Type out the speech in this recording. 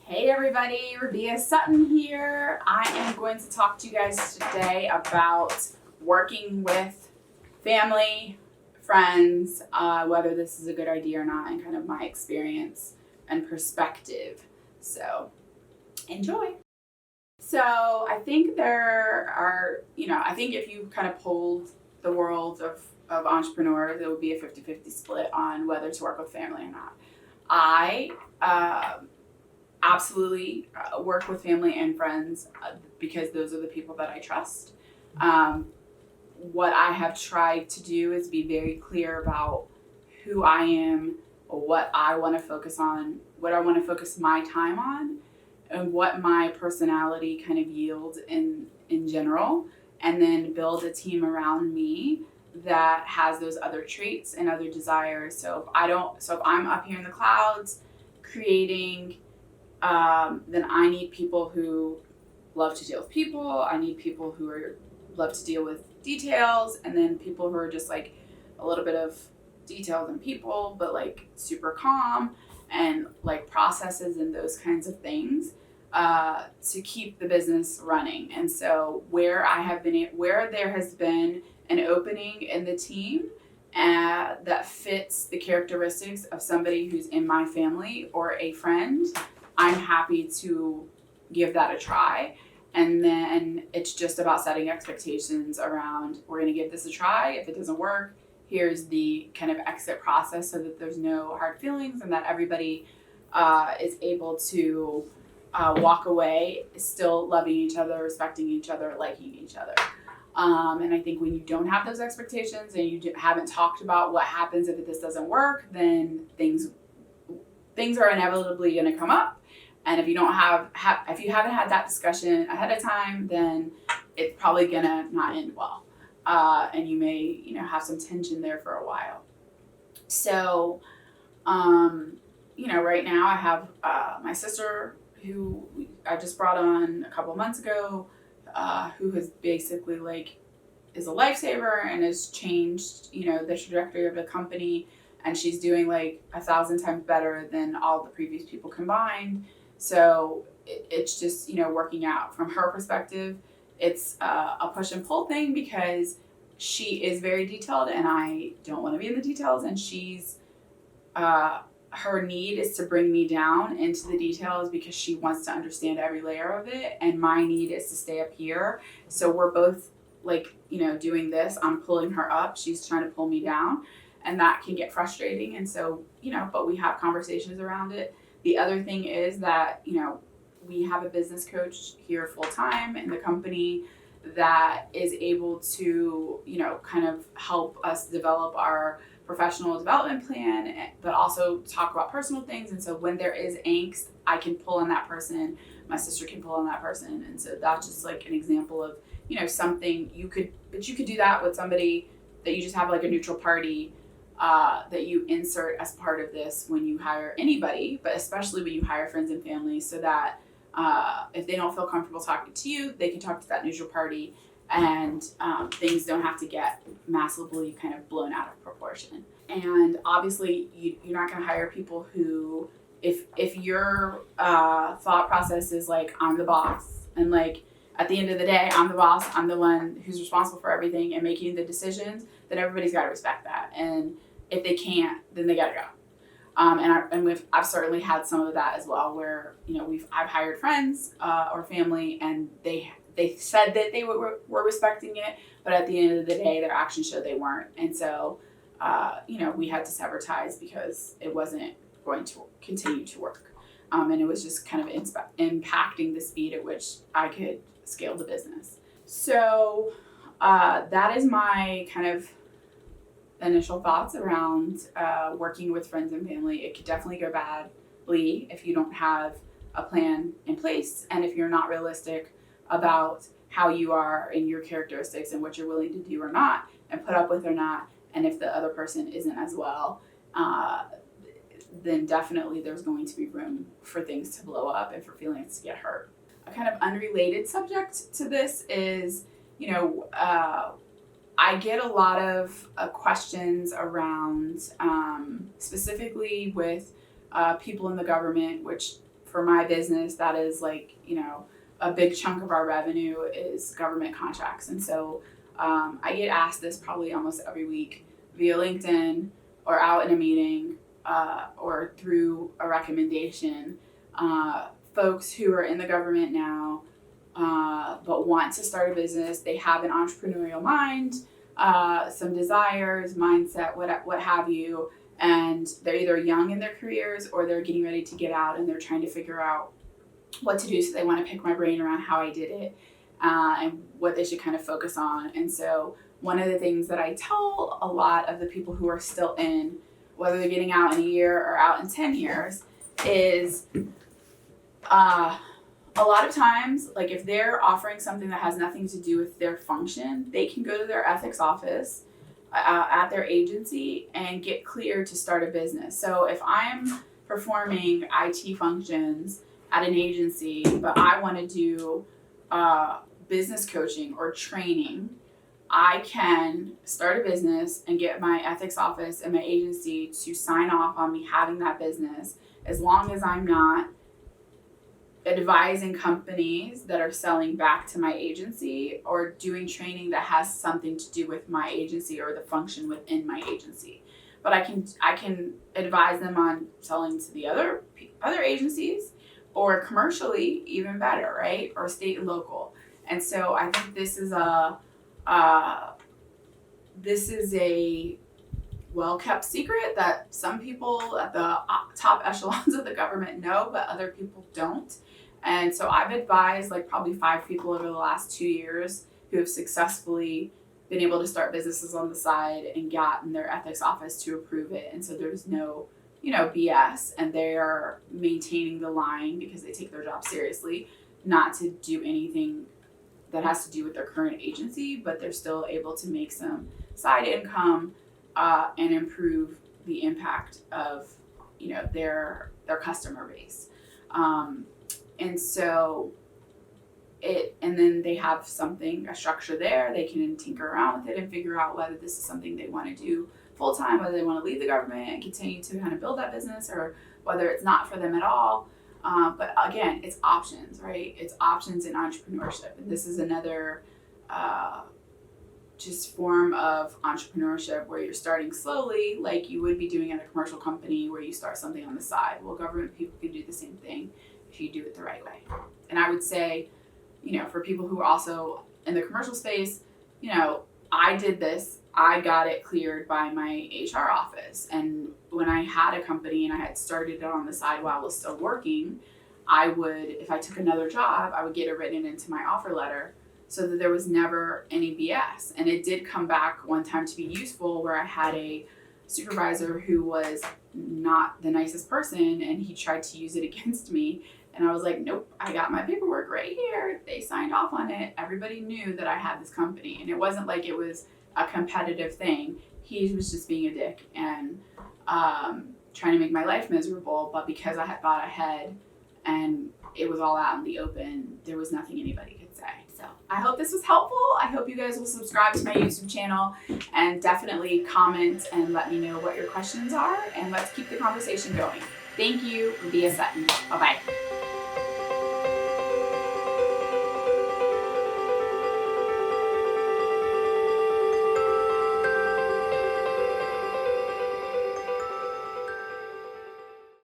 Hey everybody, Rabia Sutton here. I am going to talk to you guys today about working with family, friends, whether this is a good idea or not, and kind of my experience and perspective. So, enjoy. So, I think there are, I think if you kind of polled the world of entrepreneurs, it would be a 50-50 split on whether to work with family or not. I absolutely work with family and friends because those are the people that I trust. What I have tried to do is be very clear about who I am, what I want to focus on, what I want to focus my time on, and what my personality kind of yields in general, and then build a team around me that has those other traits and other desires. So if I'm up here in the clouds creating, then I need people who love to deal with people. I need people who love to deal with details, and then people who are just like a little bit of detail than people, but like super calm and like processes and those kinds of things to keep the business running. And so where there has been an opening in the team that fits the characteristics of somebody who's in my family or a friend, I'm happy to give that a try. And then it's just about setting expectations around, we're going to give this a try. If it doesn't work, here's the kind of exit process so that there's no hard feelings and that everybody is able to walk away still loving each other, respecting each other, liking each other. And I think when you don't have those expectations and you haven't talked about what happens if this doesn't work, then things are inevitably going to come up. And if you don't if you haven't had that discussion ahead of time, then it's probably gonna not end well, and you may have some tension there for a while. So, right now I have my sister who I just brought on a couple months ago, who has basically is a lifesaver and has changed the trajectory of the company, and she's doing 1,000 times better than all the previous people combined. So it's just, working out. From her perspective, it's a push and pull thing because she is very detailed and I don't want to be in the details. And her need is to bring me down into the details because she wants to understand every layer of it. And my need is to stay up here. So we're both doing this. I'm pulling her up. She's trying to pull me down. And that can get frustrating. And so, but we have conversations around it. The other thing is that, we have a business coach here full time in the company that is able to, kind of help us develop our professional development plan, but also talk about personal things. And so when there is angst, I can pull on that person. My sister can pull on that person. And so that's just an example of, something you could do that with somebody that you just have a neutral party that you insert as part of this when you hire anybody, but especially when you hire friends and family, so that if they don't feel comfortable talking to you, they can talk to that neutral party, and things don't have to get massively kind of blown out of proportion. And obviously, you're not going to hire people who, if your thought process is I'm the boss, and at the end of the day, I'm the boss, I'm the one who's responsible for everything and making the decisions, then everybody's got to respect that. And if they can't, then they got to go. I've certainly had some of that as well, where I've hired friends or family, and they said that they were respecting it, but at the end of the day, their actions showed they weren't. And so, we had to sever ties because it wasn't going to continue to work, and it was just kind of impacting the speed at which I could scale the business. So that is my kind of initial thoughts around working with friends and family. It could definitely go badly if you don't have a plan in place, and if you're not realistic about how you are and your characteristics and what you're willing to do or not and put up with or not, and if the other person isn't as well, then definitely there's going to be room for things to blow up and for feelings to get hurt. A kind of unrelated subject to this is, I get a lot of questions around, specifically with people in the government, which for my business, that is like, a big chunk of our revenue is government contracts. And so I get asked this probably almost every week via LinkedIn or out in a meeting or through a recommendation. Folks who are in the government now but want to start a business, they have an entrepreneurial mind, some desires, mindset, what have you, and they're either young in their careers or they're getting ready to get out and they're trying to figure out what to do. So they want to pick my brain around how I did it and what they should kind of focus on. And so one of the things that I tell a lot of the people who are still in, whether they're getting out in a year or out in 10 years, is a lot of times, like if they're offering something that has nothing to do with their function, they can go to their ethics office at their agency and get cleared to start a business. So if I'm performing IT functions at an agency, but I want to do business coaching or training, I can start a business and get my ethics office and my agency to sign off on me having that business, as long as I'm not advising companies that are selling back to my agency or doing training that has something to do with my agency or the function within my agency. But I can advise them on selling to the other agencies, or commercially, even better, right? Or state and local. And so I think this is a well-kept secret that some people at the top echelons of the government know, but other people don't. And so I've advised like probably 5 people over the last 2 years who have successfully been able to start businesses on the side and gotten their ethics office to approve it. And so there's no BS, and they are maintaining the line because they take their job seriously, not to do anything that has to do with their current agency, but they're still able to make some side income and improve the impact of their customer base. And so and then they have a structure there. They can tinker around with it and figure out whether this is something they want to do full time, whether they want to leave the government and continue to kind of build that business, or whether it's not for them at all. But again, it's options, right? It's options in entrepreneurship. And this is another just form of entrepreneurship where you're starting slowly, like you would be doing at a commercial company where you start something on the side. Well, government people can do the same thing if you do it the right way. And I would say, for people who are also in the commercial space, I did this. I got it cleared by my HR office. And when I had a company and I had started it on the side while I was still working, I would, if I took another job, I would get it written into my offer letter so that there was never any BS. And it did come back one time to be useful, where I had a supervisor who was not the nicest person, and he tried to use it against me. And I was like, nope, I got my paperwork right here. They signed off on it. Everybody knew that I had this company. And it wasn't like it was a competitive thing. He was just being a dick and trying to make my life miserable. But because I had thought ahead and it was all out in the open, there was nothing anybody could say. So I hope this was helpful. I hope you guys will subscribe to my YouTube channel and definitely comment and let me know what your questions are. And let's keep the conversation going. Thank you, Via Sutton. Bye-bye.